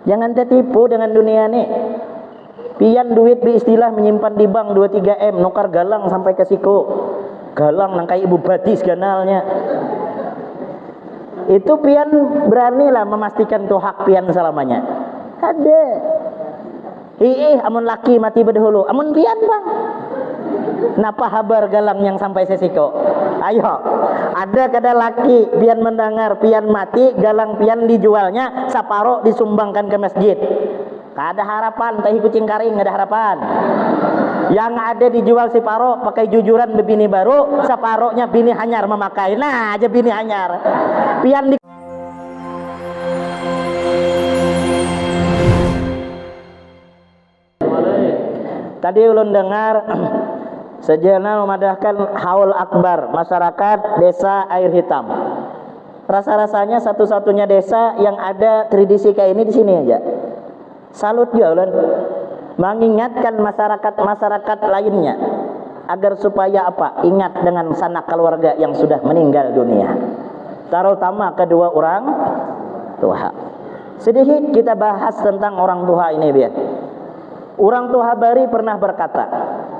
Jangan tertipu dengan dunia nih. Pian duit di istilah menyimpan di bank 2-3 M, nukar galang sampai ke siku. Galang nangkai ibu badis ganalnya. Itu pian beranilah memastikan tuh hak pian selamanya. Ada. Amun laki mati berdahulu, amun pian bang. Napa habar galang yang sampai sesiko? Ayo, ada kada laki pian mendengar pian mati, galang pian dijualnya, saparo disumbangkan ke masjid. Kada harapan, tahi kucing karing ada harapan. Yang ada dijual separo pakai jujuran bebini baru, separohnya bini hanyar memakai. Nah, aja bini hanyar. Pian di tadi ulun dengar sejenal memadahkan haul akbar masyarakat desa Air Hitam. Rasa-rasanya satu-satunya desa yang ada tradisi kayak ini di sini aja. Salut juga ulun. Mengingatkan masyarakat lainnya agar supaya apa? Ingat dengan sanak keluarga yang sudah meninggal dunia. Terutama kedua orang tua. Sedikit kita bahas tentang orang tua ini biar. Orang tua Bari pernah berkata,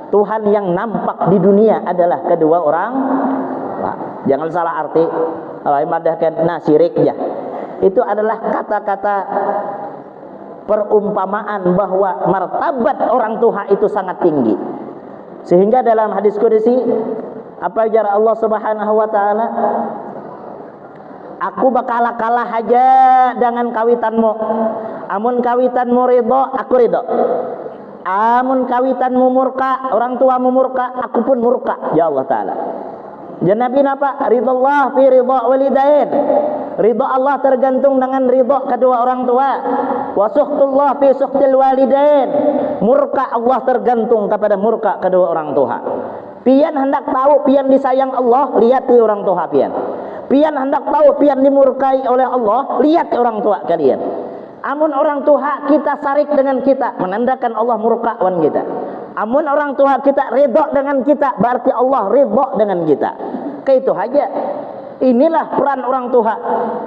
Tuhan yang nampak di dunia adalah kedua orang tua. Jangan salah arti. Kalau madahkan syirik ya. Itu adalah kata-kata perumpamaan bahwa martabat orang tua itu sangat tinggi. Sehingga dalam hadis qudsi apa ujar Allah Subhanahu wa taala? Aku bakal kalah aja dengan kawitanmu. Amun kawitanmu ridho, aku ridho. Amun kawitanmu murka, orang tuamu murka, aku pun murka. Ya Allah taala. Dan Nabi napa? Ridallah fi ridha walidain. Ridha Allah tergantung dengan ridha kedua orang tua. Wa sukhtullah fi sukhtil walidain. Murka Allah tergantung kepada murka kedua orang tua. Pian hendak tahu pian disayang Allah, lihat di orang tua pian. Pian hendak tahu pian dimurkai oleh Allah, lihat orang tua kalian. Amun orang tua kita sarik dengan kita, menandakan Allah murkawan kita. Amun orang tua kita ridha dengan kita, berarti Allah ridha dengan kita. Kayak itu aja. Inilah peran orang tua.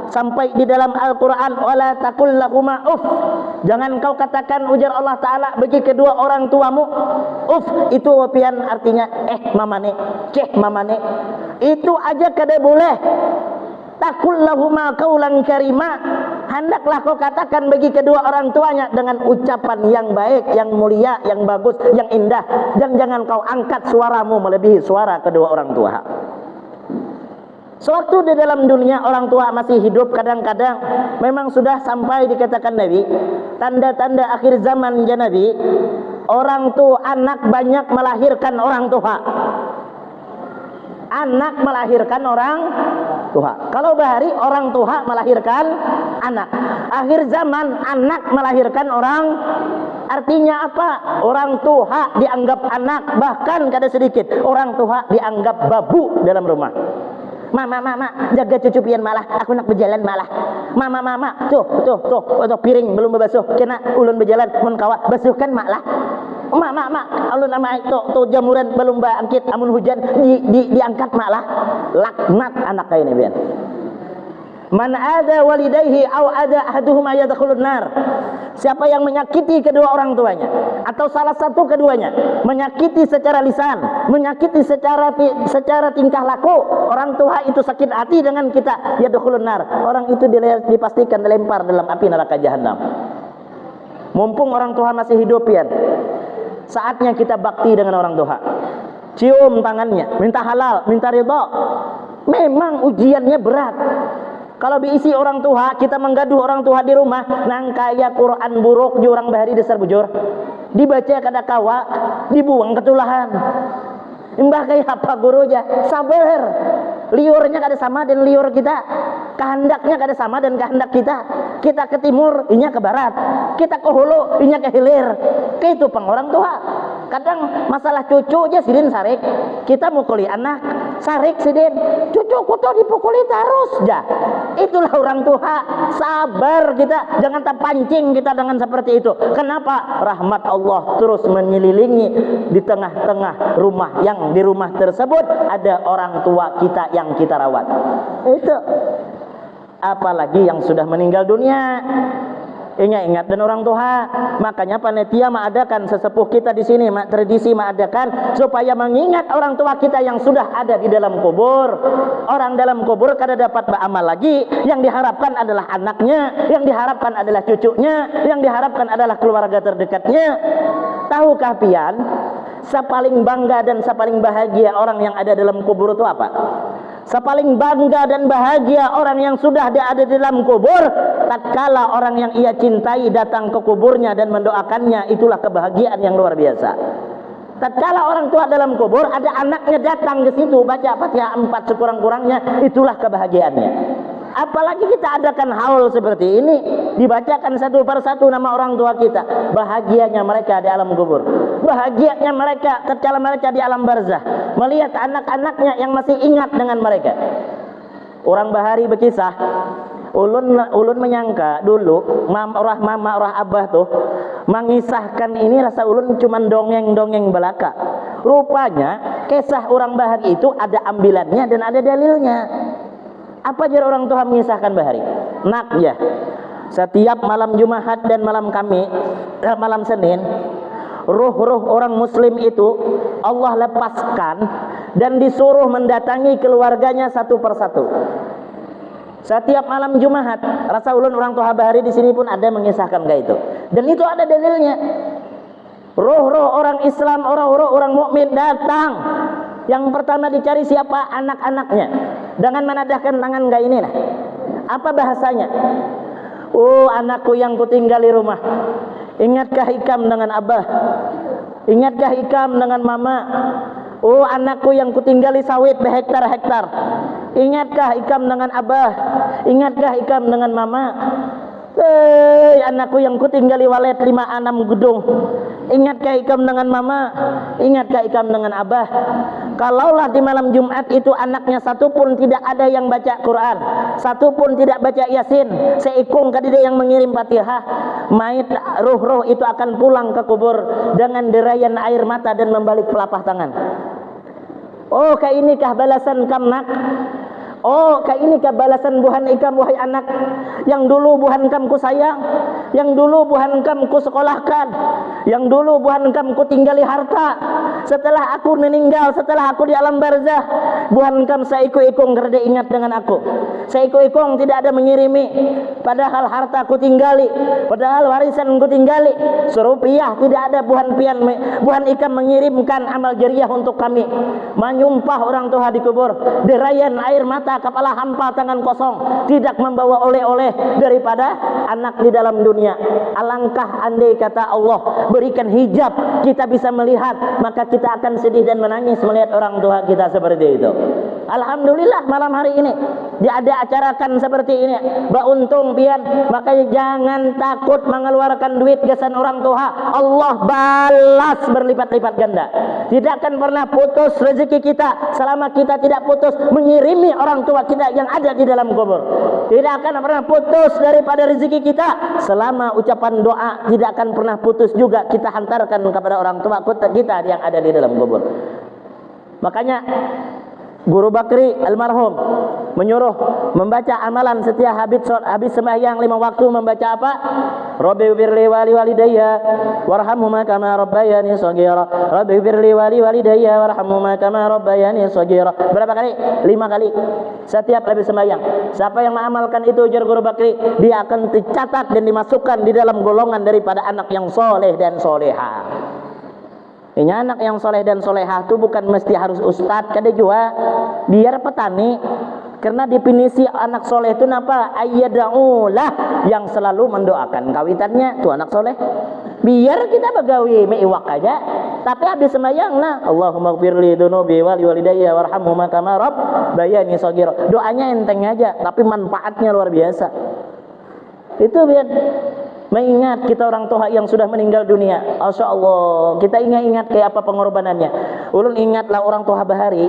Sampai di dalam Al-Quran, wala taqul lahuma uff. Jangan kau katakan ujar Allah Ta'ala bagi kedua orang tuamu uff. Itu pian artinya mamane, mamane. Itu aja kada boleh. Taqul lahuma qaulan karima. Hendaklah kau katakan bagi kedua orang tuanya dengan ucapan yang baik, yang mulia, yang bagus, yang indah. Dan jangan kau angkat suaramu melebihi suara kedua orang tua. Suatu di dalam dunia orang tua masih hidup, kadang-kadang memang sudah sampai dikatakan Nabi, tanda-tanda akhir zaman ya Nabi, orang tua anak banyak melahirkan orang tua. Anak melahirkan orang tua. Kalau bahari orang tua melahirkan anak. Akhir zaman anak melahirkan orang. Artinya apa? Orang tua dianggap anak, bahkan kada sedikit orang tua dianggap babu dalam rumah. Mama, jaga cucu pian malah, aku nak berjalan malah. Mama, tuh, piring belum berbasuh, kena ulun berjalan, mun kawa basuhkan malah. Mama, ulun nama tuh jamuran belum bangkit, amun hujan diangkat malah. Laknat anak kayak ini pian. Man ada walidayhi aw ada ahaduhuma yadkhulun nar. Siapa yang menyakiti kedua orang tuanya atau salah satu keduanya, menyakiti secara lisan, menyakiti secara tingkah laku, orang tua itu sakit hati dengan kita, yadkhulun nar. Orang itu dipastikan dilempar dalam api neraka jahanam. Mumpung orang tua masih hidup pian, saatnya kita bakti dengan orang tua. Cium tangannya, minta halal, minta ridha. Memang ujiannya berat. Kalau diisi orang tua, kita menggaduh orang tua di rumah, nang kaya Quran buruk di orang bahari dasar bujur, dibaca kada kawa, dibuang ketulahan. Mbah kayak apa guru aja, sabar. Liurnya kada sama dan liur kita, kehendaknya kada sama dan kehendak kita. Kita ke timur, inya ke barat. Kita ke hulu, inya ke hilir. Kayak itu pang orang tua. Kadang masalah cucu aja sidin sarik. Kita mukuli anak, sarik sidin. Cucuku tuh dipukuli terus ja. Itulah orang tua. Sabar kita, jangan terpancing kita dengan seperti itu. Kenapa? Rahmat Allah terus menyelilingi di tengah-tengah rumah, yang di rumah tersebut ada orang tua kita yang kita rawat. Itu apalagi yang sudah meninggal dunia. ingat-ingat dan orang tua. Makanya panitia mengadakan, sesepuh kita di sini tradisi mengadakan supaya mengingat orang tua kita yang sudah ada di dalam kubur. Orang dalam kubur kada dapat beramal lagi. Yang diharapkan adalah anaknya, yang diharapkan adalah cucunya, yang diharapkan adalah keluarga terdekatnya. Tahukah pian, sepaling bangga dan sepaling bahagia orang yang ada dalam kubur itu apa? Sepaling bangga dan bahagia orang yang sudah ada di dalam kubur, tatkala orang yang ia cintai datang ke kuburnya dan mendoakannya, itulah kebahagiaan yang luar biasa. Tatkala orang tua dalam kubur, ada anaknya datang ke situ baca Fatihah 4 sekurang-kurangnya, itulah kebahagiaannya. Apalagi kita adakan haul seperti ini, dibacakan satu persatu nama orang tua kita, bahagianya mereka di alam kubur, bahagianya mereka tatkala mereka di alam barzah, melihat anak-anaknya yang masih ingat dengan mereka. Orang bahari berkisah, ulun menyangka dulu mama orang abah tuh mengisahkan ini, rasa ulun cuman dongeng-dongeng belaka. Rupanya kisah orang bahari itu ada ambilannya dan ada dalilnya. Apa jar orang tua mengisahkan bahari? Nak ya, setiap malam Jumat dan malam malam Senin, ruh-ruh orang muslim itu Allah lepaskan dan disuruh mendatangi keluarganya satu persatu. Setiap malam Jumat, rasa ulun orang tua bahari di sini pun ada mengisahkan kayak itu. Dan itu ada dalilnya. Ruh-ruh orang Islam, orang mukmin datang. Yang pertama dicari siapa? Anak-anaknya. Dengan menadahkan tangan kayak inilah. Apa bahasanya? Oh, anakku yang kutinggal di rumah. Ingatkah ikam dengan abah? Ingatkah ikam dengan mama? Oh, anakku yang kutinggali sawit berhektar-hektar. Ingatkah ikam dengan abah? Ingatkah ikam dengan mama? Anakku yang kutinggali walet 5-6 gedung. Ingatkah ikam dengan mama? Ingatkah ikam dengan abah? Kalaulah di malam Jumat itu anaknya satu pun tidak ada yang baca Quran, satu pun tidak baca Yasin, seikung kadida yang mengirim Fatihah, mayit ruh-ruh itu akan pulang ke kubur dengan derayan air mata dan membalik telapak tangan. Oh, kayak inikah balasan kamnak? Oh, kayak inikah balasan buhan ikam wahai anak yang dulu buhan kam ku sayang, yang dulu buhan kam ku sekolahkan, yang dulu buhan kam ku tinggali harta. Setelah aku meninggal, setelah aku di alam barzah, buhan kam saiku-ikung kerja ingat dengan aku. Saiku-ikung tidak ada mengirimi, padahal harta ku tinggali, padahal warisan ku tinggali. Serupiah tidak ada buhan ikam mengirimkan amal jariah untuk kami. Menyumpah orang tua di kubur, derayan air mata, kepala hampa, tangan kosong, tidak membawa oleh-oleh daripada anak di dalam dunia. Alangkah andai kata Allah berikan hijab, kita bisa melihat, maka kita akan sedih dan menangis melihat orang tua kita seperti itu. Alhamdulillah malam hari ini dia ada acarakan seperti ini. Beruntung pian, makanya jangan takut mengeluarkan duit gasan orang tua. Allah balas berlipat-lipat ganda. Tidak akan pernah putus rezeki kita selama kita tidak putus mengirimi orang tua kita yang ada di dalam kubur. Tidak akan pernah putus daripada rezeki kita selama ucapan doa tidak akan pernah putus juga kita hantarkan kepada orang tua kita yang ada di dalam kubur. Makanya Guru Bakri almarhum menyuruh membaca amalan setiap habis sembahyang 5 waktu, membaca apa? Rabbi firli wali walidayya warhamhuma kama rabbayani shaghira. Rabbi firli wali walidayya warhamhuma kama rabbayani shaghira. Berapa kali? 5 kali setiap habis sembahyang. Siapa yang mengamalkan itu ujar Guru Bakri, dia akan dicatat dan dimasukkan di dalam golongan daripada anak yang soleh dan solehah. Ini anak yang soleh dan solehah itu bukan mesti harus ustadz, kada juga biar petani. Karena definisi anak soleh itu apa? Ayyada'ulah, yang selalu mendoakan kawitannya itu anak soleh. Biar kita begawi meiwak aja, tapi habis sembahyang nah Allahumma gfirli dunubi wali walidayya warhamhuma kama rabbayani shaghira. Doanya enteng aja, tapi manfaatnya luar biasa. Itu biar mengingat kita orang tua yang sudah meninggal dunia. Masya Allah, kita ingat kayak apa pengorbanannya. Ulun ingatlah orang tua bahari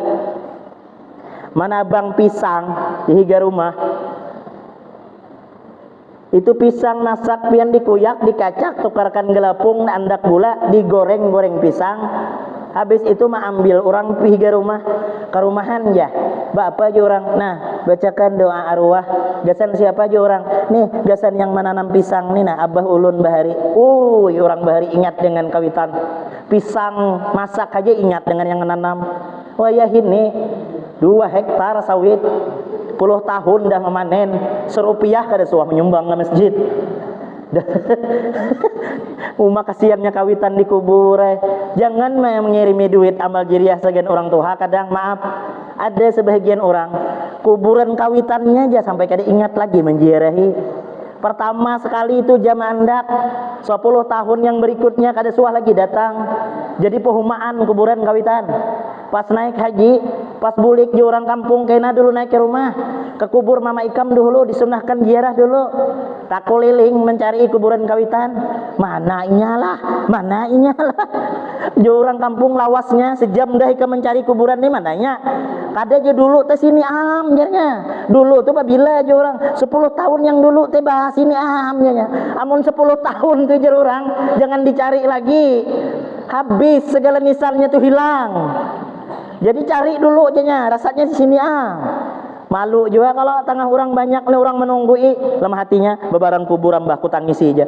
manabang pisang di higa rumah. Itu pisang nasak pian dikuyak, dikacak, tukarkan gelapung, andak gula, digoreng-goreng pisang. Habis itu mah ambil orang pergi ke rumah, ke rumahan ya. Bapak aja orang. Nah, bacakan doa arwah. Gasan siapa aja orang? Nih, gasan yang menanam pisang nih nah, Abah Ulun Bahari. Orang Bahari ingat dengan kawitan. Pisang masak aja ingat dengan yang menanam. Wah ya ini 2 hektar sawit 10 tahun dah memanen serupiah kada suah menyumbang ke masjid. Uma kasihannya kawitan dikubur. Jangan mengirimi duit amal jariah sebagian orang tua. Kadang maaf, ada sebagian orang kuburan kawitannya aja sampai kada ingat lagi menziarahi. Pertama sekali itu jamaah andak, 10 tahun yang berikutnya kada suah lagi datang. Jadi pehumaan kuburan kawitan. Pas naik haji, pas bulik di orang kampung kena dulu naik ke rumah, ke kubur Mama Ikam dulu disunahkan ziarah dulu. Tak keliling mencari kuburan kawitan. Mana inyalah. Di orang kampung lawasnya sejam dah ke mencari kuburan ni mananya. Kada aja dulu teh sini jarnya. Dulu tuh bila aja orang 10 tahun yang dulu teh bahas sini jarnya. Amun 10 tahun tuh jar orang jangan dicari lagi. Habis segala misalnya tuh hilang. Jadi cari dulu jadinya rasanya di sini Malu juga kalau tengah orang banyak nih orang menunggu lemah hatinya bebaran kubur mbahku tangisi aja.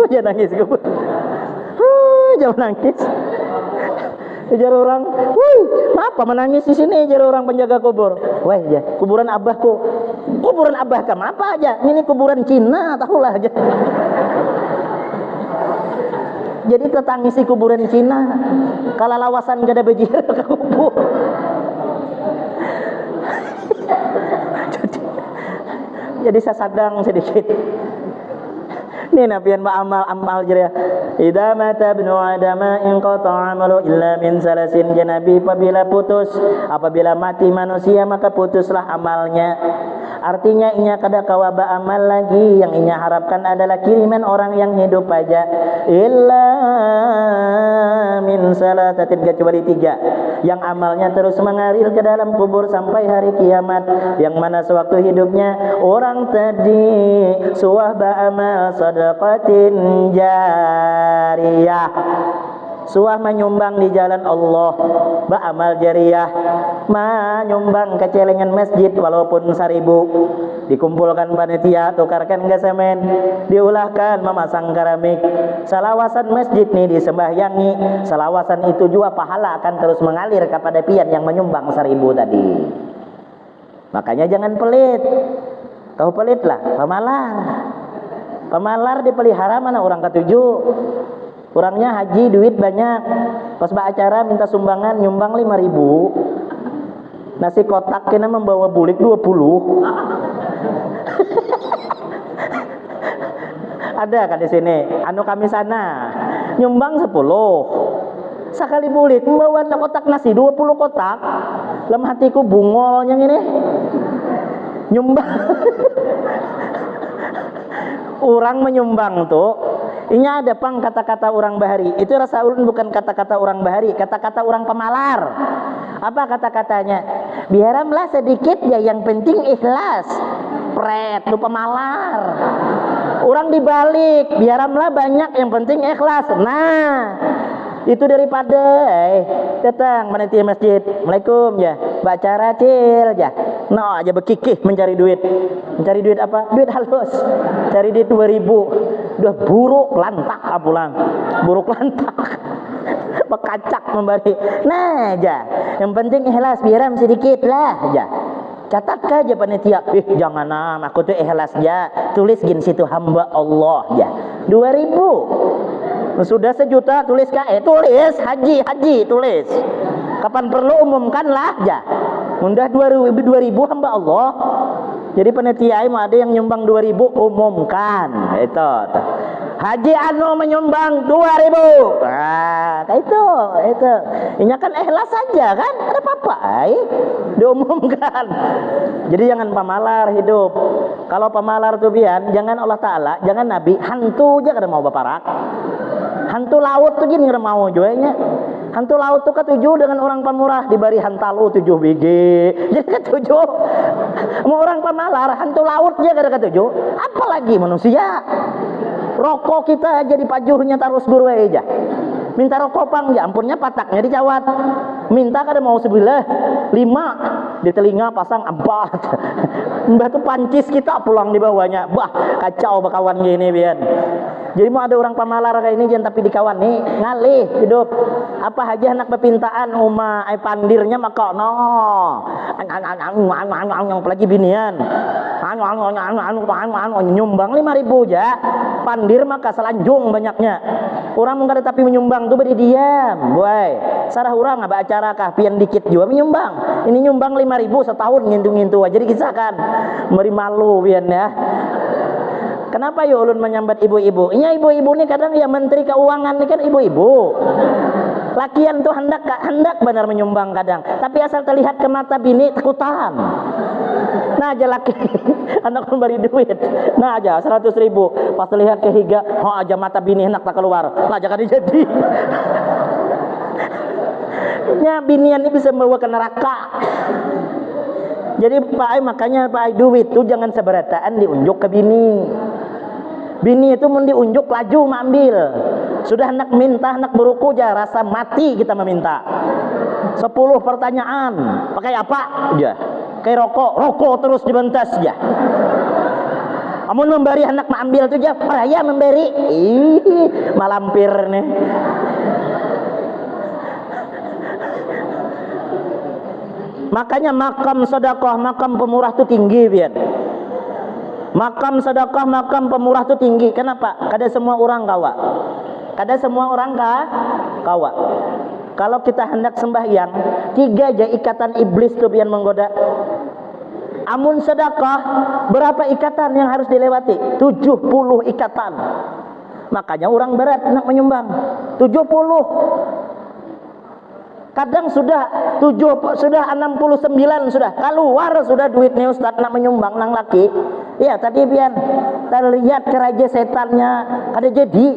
Jangan nangis kubur. Jangan nangis. Jar orang, apa menangis di sini? Jar orang penjaga kubur. Wah ya, kuburan abahku. Kuburan abah kamu apa aja? Ini kuburan Cina, tahulah aja. Jadi tetangisi kuburan Cina. Kalau lawasan gak ada bejir ke kubur. Jadi saya sadang sedikit. Ini nabian amal jariah. Idza mata ibnu adama in qata'a amalu illa min salasin. Nabi apabila mati manusia maka putuslah amalnya. Artinya inya kada kawaba amal lagi. Yang inya harapkan adalah kiriman orang yang hidup aja. Illa min salasatin, kecuali 3 yang amalnya terus mengalir ke dalam kubur sampai hari kiamat. Yang mana sewaktu hidupnya orang tadi suah ba'amal sadaqatin jariyah, suah menyumbang di jalan Allah, ba'amal jariyah, menyumbang ke celengan masjid walaupun 1000, dikumpulkan panitia, tukarkan ke semen, diulahkan memasang keramik, salawasan masjid nih disembahyangi, salawasan itu juga pahala akan terus mengalir kepada pian yang menyumbang 1000 tadi. Makanya jangan pelit. Tahu pelit lah, pemalar dipelihara mana orang ketujuh. Orangnya haji duit banyak, pas acara minta sumbangan nyumbang 5.000, nasi kotak kena membawa bulik 20. Ada kan di sini anu kami sana nyumbang 10, sekali bulik membawa kotak nasi 20 kotak. Dalam hatiku bungol yang ini nyumbang. Orang menyumbang tuh ini ada pang kata-kata orang Bahari. Itu rasa ulun bukan kata-kata orang Bahari, kata-kata orang pemalar. Apa kata-katanya? Biaramlah sedikit ya, yang penting ikhlas. Pret, lu pemalar. Orang dibalik, biaramlah banyak yang penting ikhlas. Nah, itu daripada datang panitia masjid, Assalamualaikum ya, bacara cil ya, no aja bekikih mencari duit apa? Duit halus, cari duit 2.000, udah buruk lantak pulang, bekacak membari. Nah aja, yang penting ikhlas, biaram sedikit lah aja. Catat aja panitia, jangan aku tuh ikhlas ya, tulis gini situ hamba Allah ya, 2.000. Sudah 1 juta tulis tulis haji tulis. Kapan perlu umumkanlah ya. Mundah 2.000 hamba Allah. Jadi panitia mau ada yang nyumbang 2.000 umumkan. Itu. Haji anu menyumbang 2.000. Nah, itu. Ini kan ikhlas saja kan? Ada apa-apa? Diumumkan. Jadi jangan pemalar hidup. Kalau pemalar tuh jangan Allah Ta'ala, jangan Nabi, hantu aja kada mau baparak. Hantu laut tuh gini mau jualnya. Hantu laut tuh ketujuh dengan orang pemurah diberi hantalu 7 biji. Jadi ketujuh. Mau orang pemalar hantu laut dia kada ketujuh. Apalagi manusia. Rokok kita jadi pajuhnya terus guru aja. Minta rokok pang, ya ampunnya pataknya dicawat. Minta kada mau sebelah 5, di telinga pasang 4. Mbah tuh pancis kita pulang di bawahnya. Bah, kacau bakawan gini biar. Jadi mau ada orang pamalar kayak ini jangan tapi dikawan nih ngalih hidup. Apa aja anak bepintaan uma ai pandirnya maka no. Apalagi binian. Nyumbang 5.000 aja. Pandir maka selanjung banyaknya. Orang mungkin tapi menyumbang tuh beri diam. Boy, sarah orang apa acara kah pian dikit juga menyumbang. Ini nyumbang 5.000 setahun ngintu-ngintu aja dikisahkan. Meri malu pian ya. Kenapa ya ulun menyambat ibu-ibu? Iya ibu-ibu nih kadang ya menteri keuangan nih kan ibu-ibu. Lakian tuh hendak benar menyumbang kadang. Tapi asal terlihat ke mata bini takutan. Nah aja laki anak pun beri duit. Nah aja 100.000. Pas terlihat ke higa, oh aja mata bini hendak tak keluar. Nah aja kan jadi. Ya binian ini bisa membawa ke neraka. Jadi Pak Ai makanya Pak Ai duit tuh jangan seberataan diunjuk ke bini. Bini itu mau diunjuk laju mengambil. Sudah hendak minta hendak beruku aja rasa mati kita meminta. 10 pertanyaan. Pakai apa? Ya. Kayak rokok terus dibentas ya. Amun memberi hendak mengambil tuh aja, raya memberi. Malampir nih. Makanya makam sedekah, makam pemurah itu tinggi biar. Makam sedekah, makam pemurah itu tinggi. Kenapa? Kada semua orang kawa. Kada semua orang kawa. Kalau kita hendak sembahyang, 3 aja ikatan iblis tuh yang menggoda. Amun sedekah, berapa ikatan yang harus dilewati? 70 ikatan. Makanya orang berat nak menyumbang. 70. Kadang sudah 69 sudah keluar sudah duitnya Ustaz nak menyumbang nang laki. Iya tadi pian terlihat keraja setannya kada jadi.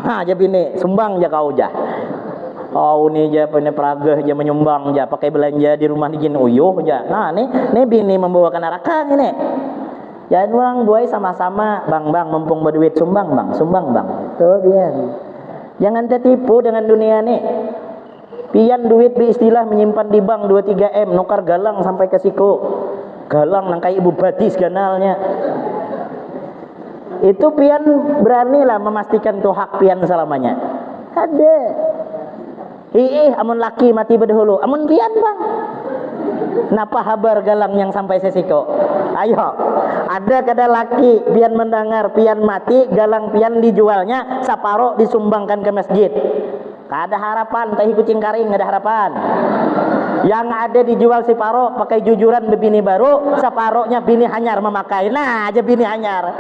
Aja bini sumbang aja kau aja. Oh ini aja punya peragah aja menyumbang aja pakai belanja di rumah dijin uyuh aja. Nah nih bini membawakan arakan ini. Jangan orang buai sama-sama bang mumpung berduit sumbang bang tuh biar jangan tertipu dengan dunia nih. Pian duit di istilah menyimpan di bank 2-3 M nukar galang sampai ke siku galang nang kayak ibu batis ganalnya itu pian beranilah memastikan tuh hak pian selamanya ada amun laki mati berdahulu amun pian bang napa habar galang yang sampai sesiko ayo ada kada laki pian mendengar pian mati galang pian dijualnya saparo disumbangkan ke masjid kada harapan tahi kucing karing ada harapan yang ada dijual si paro pakai jujuran bebini baru saparoknya bini hanyar memakai nah aja bini hanyar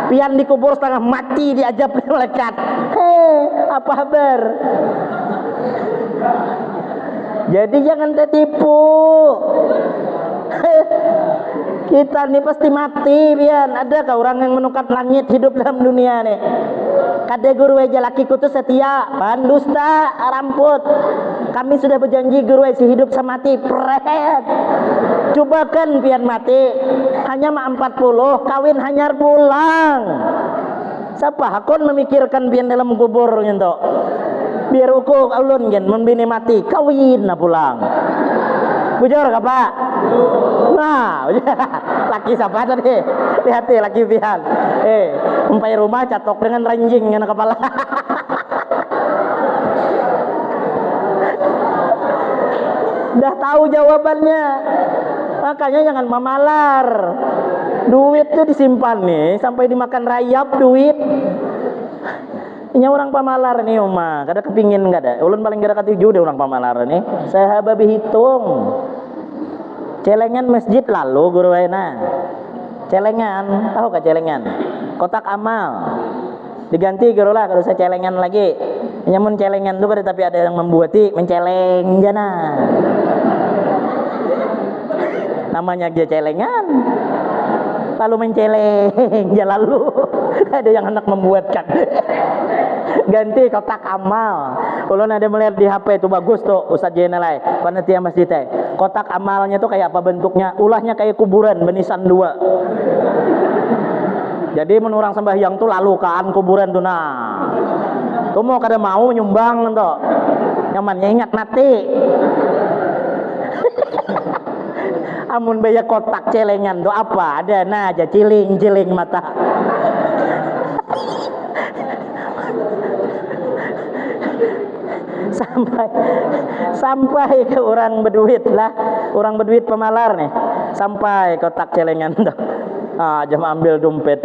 pian dikubur setengah mati diajab malaikat apa kabar jadi jangan tertipu. Kita nih pasti mati pian. Adakah orang yang menukar langit hidup dalam dunia nih? Kade guru aja lakiku tuh setia, pandusta, ramput. Kami sudah berjanji guru si hidup semati, pret. Cobakan pian mati, hanya 40, kawin hanyar pulang. Siapa hakon memikirkan pian dalam kubur gitu. Biar uku ulun gen membini mati, kawin na pulang. Bujur ka Pak? Nah, laki siapa tadi? Lihat laki pian. Umpai rumah catok dengan ranjing dengan kepala. Udah tahu jawabannya. Makanya jangan mamalar. Duit tuh disimpan nih sampai dimakan rayap duit. Ini orang pamalar nih Uma, kada kepingin enggak ada. Ulun paling gara katuju deh orang pamalar nih. Saya babi hitung. Celengan masjid lalu guru enak. Celengan, tahu gak celengan? Kotak amal. Diganti guru lah kalau saya celengan lagi. Nyamun celengan tuh pada tapi ada yang membuati menceleng jana. Namanya aja celengan. Lalu menceleng ya lalu ada yang hendak membuatkan. Ganti kotak amal. Kalau ada melihat di HP itu bagus tuh Ustaz Jenelai panitia masjid teh. Kotak amalnya tuh kayak apa bentuknya? Ulahnya kayak kuburan benisan 2. Jadi mun orang sembahyang tuh lalu kan kuburan tuh nah. Tuh mau kada mau nyumbang tuh. Nyamannya ingat nanti. Amun baya kotak celengan tuh apa? Ada nah aja ciling mata. sampai ke orang berduit lah, orang berduit pemalar nih, sampai kotak celengan tuh. Jam ambil dompet.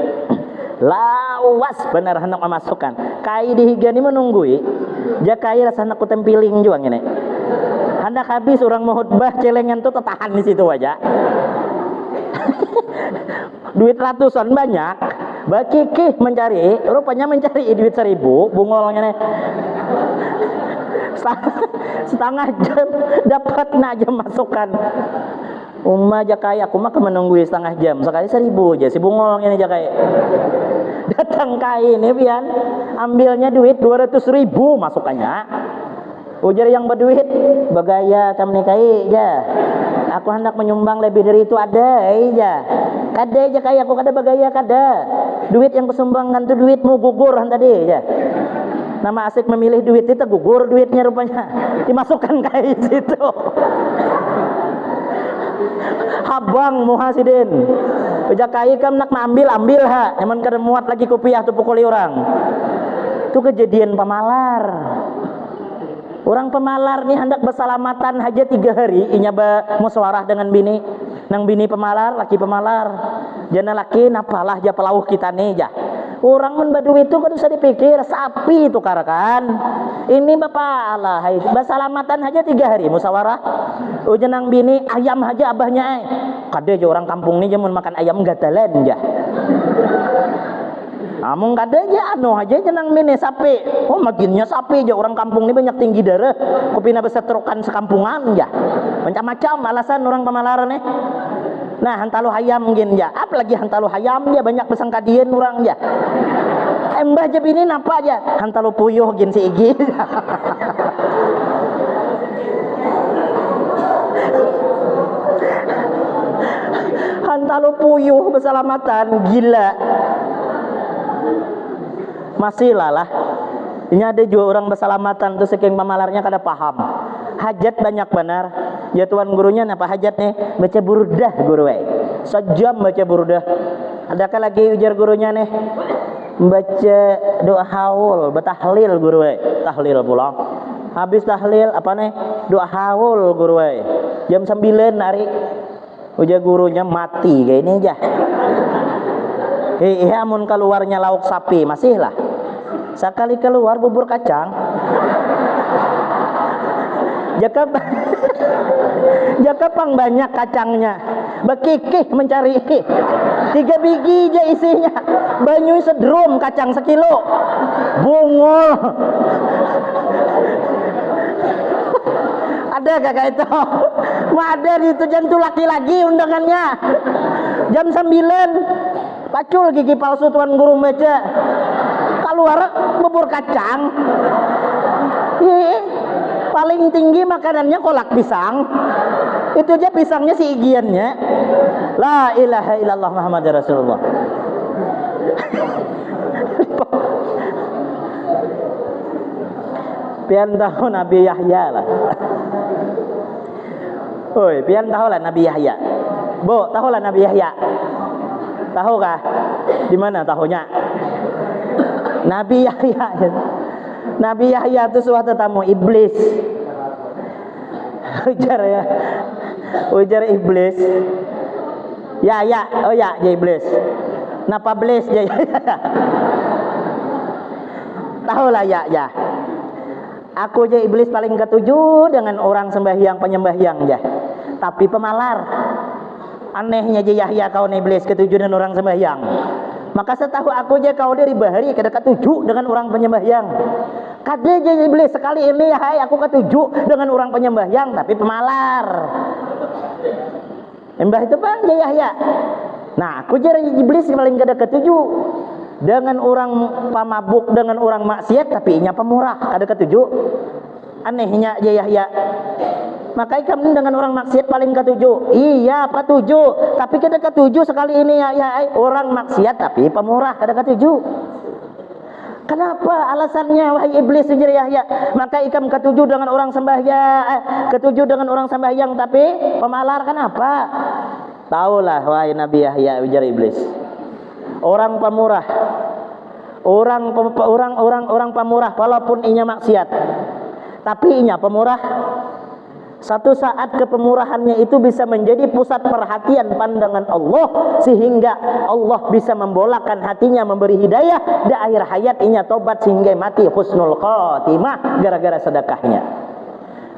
Lawas benar hendak memasukkan. Kai dihigani menunggui. Jakai rasa hendak kutempiling juang ini. Hendak habis orang mau khutbah celengan tuh tertahan di situ aja. Duit ratusan banyak. Bakikih mencari, rupanya mencari duit 1.000, bungolnya nih. Setengah jam dapat nak jam masukan. Jakai aku mah menunggu setengah jam, sekali 1.000 aja si bungol ini Jakai. Datang kai ini pian, ambilnya duit 200.000 masukannya. Ujar yang berduit, bagaya kamu nikahi ya. Aku hendak menyumbang lebih dari itu ada aja. Kada aja kayak aku kada bagaya kada. Duit yang kusumbangkan tuh duitmu gugur tadi ya. Nama asik memilih duit itu gugur duitnya rupanya. Dimasukkan kayak situ. Habang muhasidin. Ujak kai kam nak ambil ha. Nyaman kada muat lagi kopiah tu pukuli orang. Itu kejadian pemalar. Orang pemalar nih hendak bersalamatan aja 3 hari inya musyawarah dengan bini. Nang bini pemalar, laki pemalar. Jana laki napalah ja pelauh kita nih ja. Orang men badu itu kan bisa dipikir sapi itu karakan. Ini bapak Allah, hai bersalamatan aja 3 hari musyawarah. Ujan nang bini ayam aja abahnya. Kade aja orang kampung nih jamun makan ayam gatalan ja. Amung kada aja aja jenang mini sapi. Makinnya sapi aja orang kampung ini banyak tinggi darah. Kopina besetrokan sekampungan ya. Macam-macam alasan orang pemalaran nih. Nah, hantalu hayam gin ya. Apalagi hantalu hayam ya banyak pesan kadian orang ya. Mbah jeb ini napa aja? Hantalu puyuh gin si Igi. Hantalu puyuh bersalamatan gila. Masih lah. Ini ada juga orang bersalamatan tuh saking pemalarnya kada paham. Hajat banyak benar. Ya tuan gurunya apa hajat nih? Baca burdah guru sejam baca burdah. Adakah lagi ujar gurunya nih? Baca doa haul, batahlil guru tahlil pulang. Habis tahlil apa nih? Doa haul guru Jam 9 hari ujar gurunya mati kayak ini aja. Amun keluarnya lauk sapi masih lah. Sekali keluar bubur kacang. Jaka pang banyak kacangnya. Bekikih mencari 3 biji aja isinya. Banyu sedrum kacang 1 kilo. Bungul. Ada kakak itu? Ada itu jantu laki-laki undangannya. Jam 9 pacul gigi palsu tuan guru baca. Keluar bubur kacang. Paling tinggi makanannya kolak pisang. Itu aja pisangnya si igiannya. La ilaha illallah Muhammadur Rasulullah. Pian tahu Nabi Yahya lah. Oi, pian tahu lah Nabi Yahya. Bo, tahu lah Nabi Yahya. Tahu kah? Di mana tahunya? Nabi Yahya. Nabi Yahya itu suatu tamu iblis. Ujar iblis. Ya, oh ya iblis. Napa iblis ya? Tahu lah ya. Aku aja iblis paling ketujuh dengan orang sembahyang penyembahyang ya. Tapi pemalar. Anehnya aja Yahya kau iblis ketujuh dengan orang sembahyang. Maka setahu aku aja kau dari bahari kada ketujuh dengan orang penyembahyang. Kada aja iblis sekali ini ya hai aku ketujuh dengan orang penyembahyang tapi pemalar. Mbah itu bang Yahya. Nah aku jadi iblis paling kada ketujuh dengan orang pamabuk dengan orang maksiat tapi inya pemurah kada ketujuh. Anehnya aja Yahya. Maka ikam dengan orang maksiat paling ketujuh. Iya, ketujuh. Tapi kita ketujuh sekali ini ya orang maksiat tapi pemurah kada ketujuh. Kenapa? Alasannya wahai iblis sujud Yahya. Maka ikam ketujuh dengan orang ketujuh dengan orang sembahyang tapi pemalar. Kenapa? Taulah wahai Nabi Yahya, ujar iblis. Orang pemurah. Orang pemurah walaupun inya maksiat. Tapi inya pemurah. Satu saat kepemurahannya itu bisa menjadi pusat perhatian pandangan Allah, sehingga Allah bisa membolakan hatinya, memberi hidayah di akhir hayatnya tobat sehingga mati husnul khotimah gara-gara sedekahnya.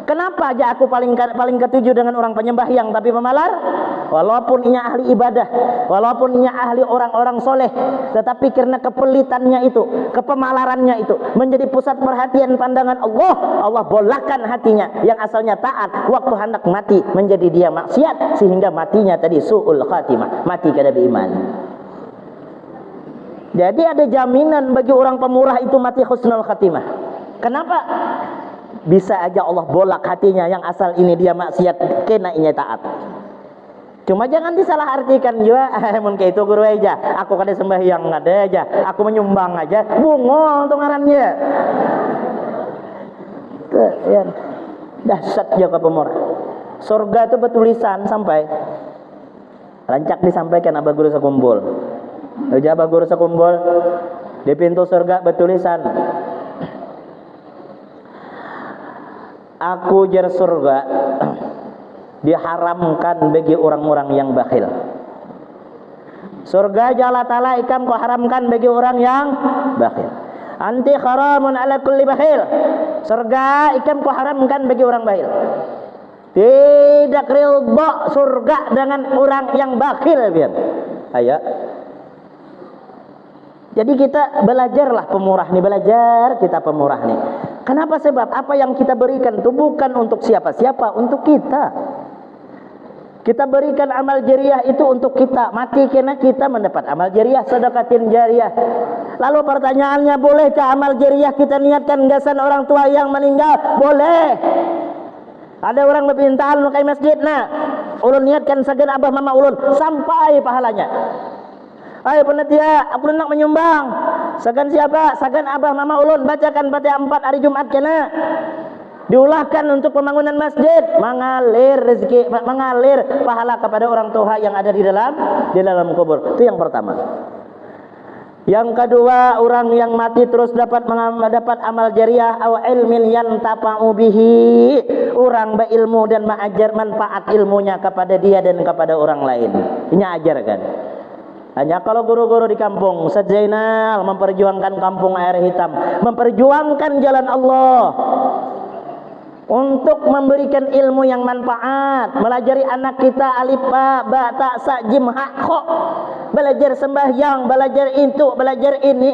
Kenapa aja aku paling ketujuh dengan orang penyembahyang tapi pemalar? Walaupun ia ahli ibadah, walaupun ia ahli orang-orang soleh, tetapi karena kepelitannya itu, kepemalarannya itu menjadi pusat perhatian pandangan Allah, Allah bolakan hatinya yang asalnya taat, waktu hendak mati menjadi dia maksiat, sehingga matinya tadi su'ul khatimah, mati kada beriman. Jadi ada jaminan bagi orang pemurah itu mati husnul khatimah. Kenapa? Bisa aja Allah bolak hatinya yang asal ini dia maksiat kena inya taat. Cuma jangan disalahartikan juga. Mungkin itu guru aja. Aku kada sembahyang ada aja. Aku menyumbang aja. Bungol tuh ngarannya. Ya. Dahsyat juga pemurah. Surga itu bertulisan sampai rancak disampaikan abah guru sekumpul. Aja abah guru sekumpul di pintu surga bertulisan. Aku jar surga diharamkan bagi orang-orang yang bakhil. Surga jalla ta'ala ikam ku haramkan bagi orang yang bakhil. Anti haramun ala kulli bakhil. Surga ikam ku haramkan bagi orang bakhil. Tidak ridha surga dengan orang yang bakhil biar. Ayo. Jadi kita belajarlah pemurah nih, belajar kita pemurah nih. Kenapa? Sebab apa yang kita berikan itu bukan untuk siapa-siapa, untuk kita. Kita berikan amal jariah itu untuk kita. Mati kena kita mendapat amal jariah, sedekatin jariah. Lalu pertanyaannya, bolehkah amal jariah kita niatkan gasan orang tua yang meninggal? Boleh. Ada orang berpintaan nukai masjid, nah ulun niatkan sagan abah mama ulun sampai pahalanya. Ayo panitia, aku nak menyumbang. Sagan siapa? Sagan abah mama ulun, bacakan Fatihah 4 hari Jumat kena. Diulahkan untuk pembangunan masjid, mengalir rezeki, mengalir pahala kepada orang tua yang ada di dalam kubur. Itu yang pertama. Yang kedua, orang yang mati terus dapat amal jariah aw ilmin yantafa'u bihi. Orang berilmu dan mengajar manfaat ilmunya kepada dia dan kepada orang lain. Ini ajarkan. Hanya kalau guru-guru di kampung Zainal memperjuangkan kampung air hitam, memperjuangkan jalan Allah untuk memberikan ilmu yang manfaat, melajari anak kita alif ba ta sa jim ha kha, belajar sembahyang, belajar itu, belajar ini.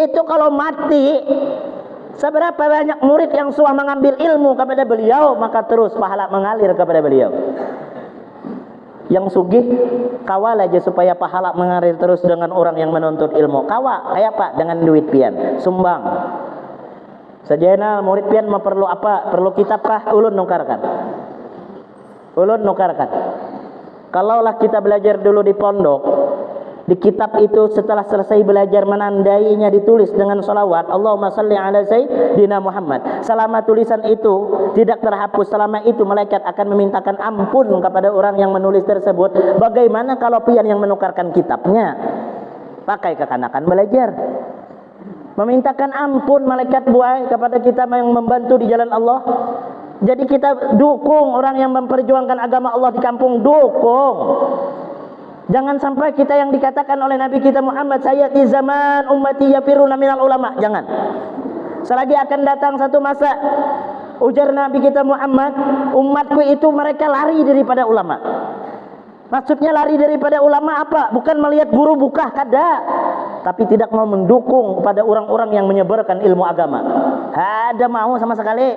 Itu kalau mati, seberapa banyak murid yang sudah mengambil ilmu kepada beliau, maka terus pahala mengalir kepada beliau. Yang sugih kawal aja supaya pahala mengalir terus dengan orang yang menuntut ilmu. Kawal kayak apa? Dengan duit pian, sumbang. Sejenal murid pian mau perlu apa? Perlu kitab kah? Ulun nukarkan. Ulun nukarkan. Kalaulah kita belajar dulu di pondok, di kitab itu setelah selesai belajar menandainya ditulis dengan salawat Allahumma salli ala sayyidina Muhammad. Selama tulisan itu tidak terhapus, selama itu malaikat akan memintakan ampun kepada orang yang menulis tersebut. Bagaimana kalau pian yang menukarkan kitabnya? Pakai kekanakan belajar. Memintakan ampun malaikat buai kepada kita yang membantu di jalan Allah. Jadi kita dukung orang yang memperjuangkan agama Allah di kampung, dukung. Jangan sampai kita yang dikatakan oleh Nabi kita Muhammad, sayati zaman ummati yafiruna minal ulama. Jangan. Selagi akan datang satu masa, ujar Nabi kita Muhammad, umatku itu mereka lari daripada ulama. Maksudnya lari daripada ulama apa? Bukan melihat guru buka, kada. Tapi tidak mau mendukung pada orang-orang yang menyebarkan ilmu agama. Ada mau sama sekali.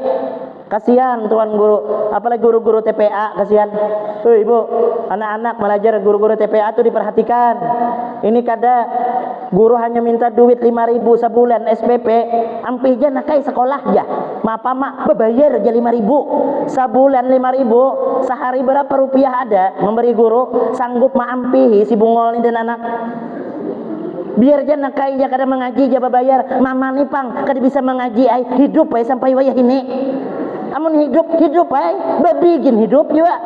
Kasihan tuan guru, apalagi guru-guru TPA, kasihan. Ibu, anak-anak belajar guru-guru TPA itu diperhatikan. Ini kada guru hanya minta duit 5.000 sebulan SPP, ampih aja nakai sekolah aja. Mapa mak bebayar aja 5.000 sebulan, 5.000 sehari berapa rupiah ada memberi guru sanggup maampihi si bungol ini dan anak. Biar aja nakai aja kada mengaji aja bebayar. Mama nih pang kada bisa mengaji ay hidup ay sampai wayah ini. Amun hidup ay babigin hidup juga.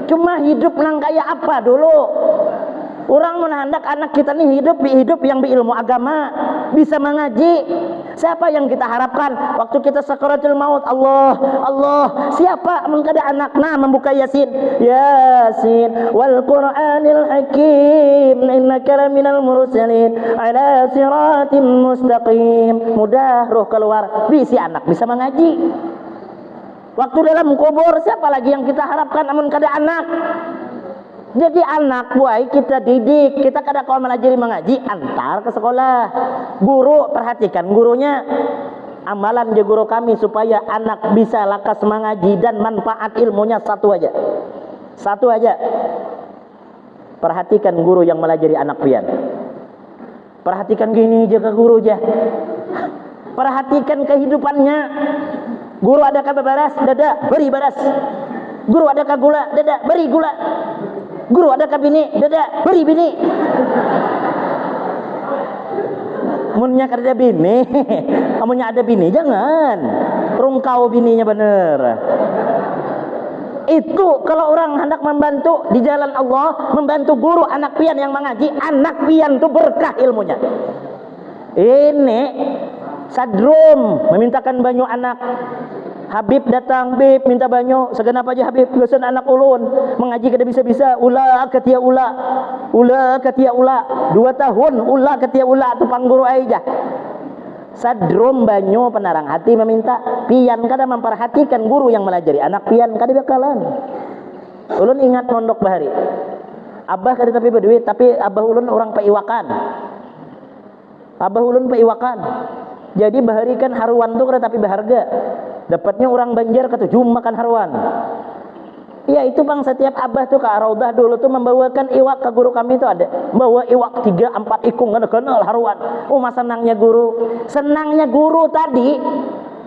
Cuma hidup nang kayak apa dulu? Orang menandak anak kita nih hidup yang berilmu agama, bisa mengaji. Siapa yang kita harapkan waktu kita sakaratul maut? Allah. Siapa mengkada anakna membuka Yasin? Yasin wal Qur'anil Hakim innaka laminal mursalin ala siratim mustaqim. Mudah roh keluar, bisi anak bisa mengaji. Waktu dalam kubur siapa lagi yang kita harapkan amun kada anak? Jadi anak buai kita didik, kita kada kau melajari mengaji, antar ke sekolah. Guru perhatikan gurunya, amalan je guru kami supaya anak bisa lakas mengaji dan manfaat ilmunya satu aja. Perhatikan guru yang melajari anak pian. Perhatikan gini jaga guru aja. Perhatikan kehidupannya. Guru adakah bebaras? Dada, beri baras. Guru adakah gula? Dada, beri gula. Guru adakah bini? Dada, beri bini. Munnya kada bini, amunnya ada bini jangan. Rungkau bininya bener. Itu kalau orang hendak membantu di jalan Allah, membantu guru anak pian yang mengaji, anak pian itu berkah ilmunya. Ini sadrum memintakan banyu anak. Habib datang, Habib minta banyu, segenap aja Habib, gesan anak ulun mengaji kada bisa-bisa, ula ketia ula 2 tahun ula ketia ula tu pangguru aja. Sadrum banyu penarang hati meminta, pian kada memperhatikan guru yang melajari anak pian kada bakalan. Ulun ingat mondok bahari. Abah kada tapi berduit, tapi abah ulun orang paiwakan. Jadi bahari kan haruan tu kada tapi berharga. Dapatnya orang Banjar ketujuh makan haruan. Ya itu bang, setiap abah tuh ke Raudah dulu tuh membawakan iwak ke guru kami itu ada. Bawa iwak 3-4 ikung kenal haruan. Senangnya guru tadi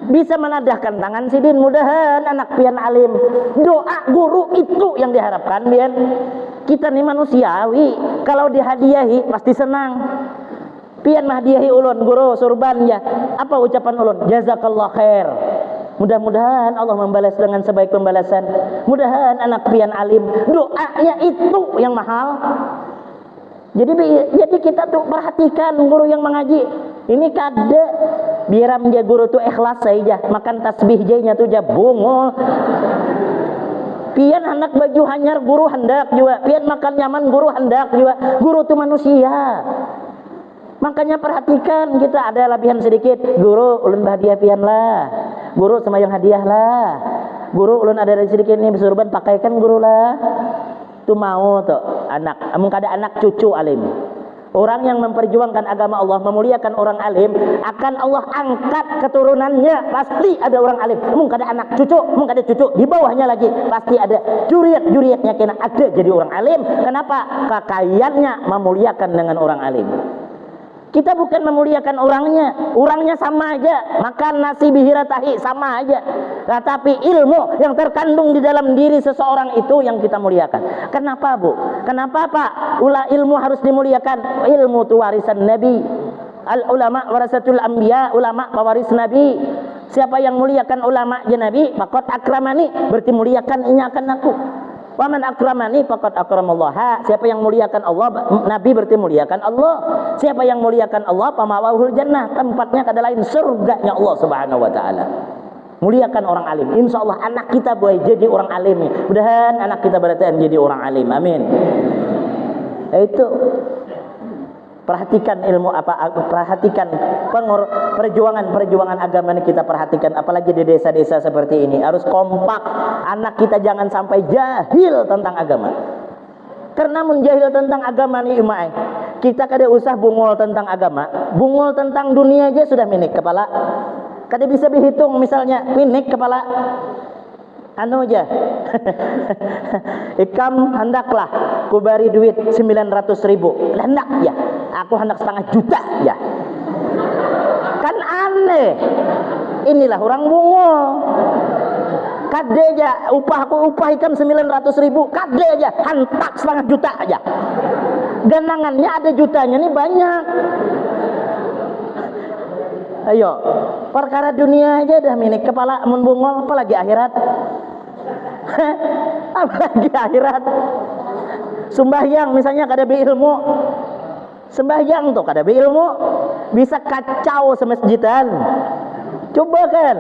bisa menadahkan tangan sidin. Mudahan anak pian alim. Doa guru itu yang diharapkan pian. Kita nih manusiawi, kalau dihadiahi pasti senang. Pian mahdiahi ulun guru surban ya. Apa ucapan ulun? Jazakallah khair. Mudah-mudahan Allah membalas dengan sebaik pembalasan. Mudahan anak pian alim. Doanya itu yang mahal. Jadi kita tuh perhatikan guru yang mengaji. Ini kada biar menjadi guru tuh ikhlas saja. Makan tasbih jainya tuh ja bungul. Pian anak baju hanyar guru hendak juga. Pian makan nyaman guru hendak juga. Guru tuh manusia. Makanya perhatikan, kita ada lebihan sedikit. Guru ulun hadiah pian lah. Guru semayang hadiah lah. Guru ulun ada sedikit nih bersurban, pakaikan guru lah. Itu mau tuh anak. Amun kada anak cucu alim. Orang yang memperjuangkan agama Allah, memuliakan orang alim, akan Allah angkat keturunannya. Pasti ada orang alim. Amun kada anak cucu, amun kada cucu, di bawahnya lagi pasti ada juriat-juriatnya kena ada jadi orang alim. Kenapa? Kekayanya memuliakan dengan orang alim. Kita bukan memuliakan orangnya sama aja, makan nasi bihira tahi sama aja. Nah, tapi ilmu yang terkandung di dalam diri seseorang itu yang kita muliakan. Kenapa Bu? Kenapa Pak? Ilmu harus dimuliakan. Ilmu itu warisan Nabi. Al ulama warasatul anbiya, ulama pewaris Nabi. Siapa yang muliakan ulama ya Nabi, faqad akramani, berarti muliakan ini akan aku. Wa man akramani faqad akramallaha. Siapa yang muliakan Allah, Nabi berarti muliakan Allah. Siapa yang muliakan Allah, pamawahul jannah, tempatnya kada lain surganya Allah Subhanahu wa taala. Muliakan orang alim. Insyaallah anak kita boleh jadi orang alim. Mudahan anak kita berarti menjadi orang alim. Amin. Itu perhatikan ilmu perhatikan perjuangan agama ini kita perhatikan, apalagi di desa-desa seperti ini harus kompak. Anak kita jangan sampai jahil tentang agama, karena menjahil tentang agama nih kita kada usah bungol tentang agama, bungol tentang dunia aja sudah minik kepala. Kada bisa dihitung misalnya minik kepala. Anu aja. Ikam hendaklah kubari duit 900.000. Hendak ya. Aku hendak 500 juta ya. Kan aneh. Inilah orang bungol. Kade aja upah ikam 900.000, kade aja hantak 500 juta aja. Ganangannya ada jutanya nih banyak. Ayo, perkara dunia aja dah minik kepala mun bungol, apalagi akhirat. Apalagi akhirat. Sembahyang misalnya kada beilmu. Sembahyang tuh kada beilmu bisa kacau semasjidan. Coba kan